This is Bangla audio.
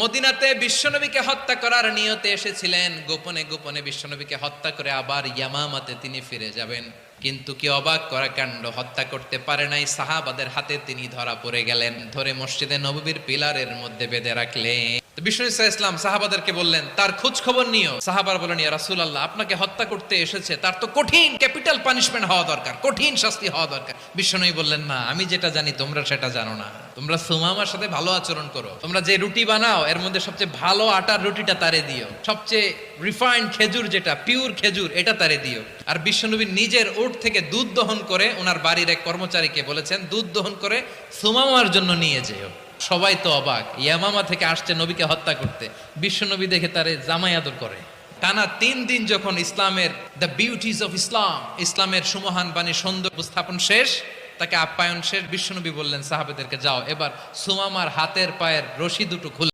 মদিনাতে বিশ্বনবীকে হত্যা করার নিয়তে এসেছিলেন, গোপনে গোপনে বিশ্বনবীকে হত্যা করে আবার ইয়ামামাতে তিনি ফিরে যাবেন। কিন্তু কি অবাক করা কাণ্ড, হত্যা করতে পারে নাই, সাহাবাদের হাতে তিনি ধরা পড়ে গেলেন। ধরে মসজিদে নববীর পিলারের মধ্যে বেঁধে রাখলেন। বিষ্ণু ইসলাম সাহাবাদেরকে বললেন তার খোঁজ খবর নিও। সাহাবার বলেন, ইয়া রাসূলুল্লাহ, আপনাকে হত্যা করতে এসেছে, তার তো কঠিন ক্যাপিটাল পানিশমেন্ট হওয়া দরকার, কঠিন শাস্তি হওয়া দরকার। বিষ্ণু বললেন, না, আমি যেটা জানি তোমরা সেটা জানো না। তোমরা সুমামার সাথে ভালো আচরণ করো, তোমরা যে রুটি বানাও এর মধ্যে সবচেয়ে ভালো আটার রুটিটা তারে দিও, সবচেয়ে রিফাইন্ড খেজুর যেটা পিওর খেজুর এটা তারে দিও। আর বিশ্বনবী নিজের উট থেকে দুধ দহন করে ওনার বাড়ির এক কর্মচারীকে বলেছেন দুধ দহন করে সুমামার জন্য নিয়ে যেও। সবাই তো অবাক, ইয়ামামা থেকে আসছে নবীকে হত্যা করতে, বিশ্বনবী দেখে তারে জামাই আদর করে। টানা 3 দিন যখন ইসলামের দ্য বিউটিজ অফ ইসলাম, ইসলামের সুমহান বাণী সৌন্দর্য উপস্থাপন শেষ, তাকে আপ্যায়ন শেষ, বিশ্বনবী বললেন সাহাবেদেরকে, যাও এবার সুমামার হাতের পায়ের রশি দুটো খুলে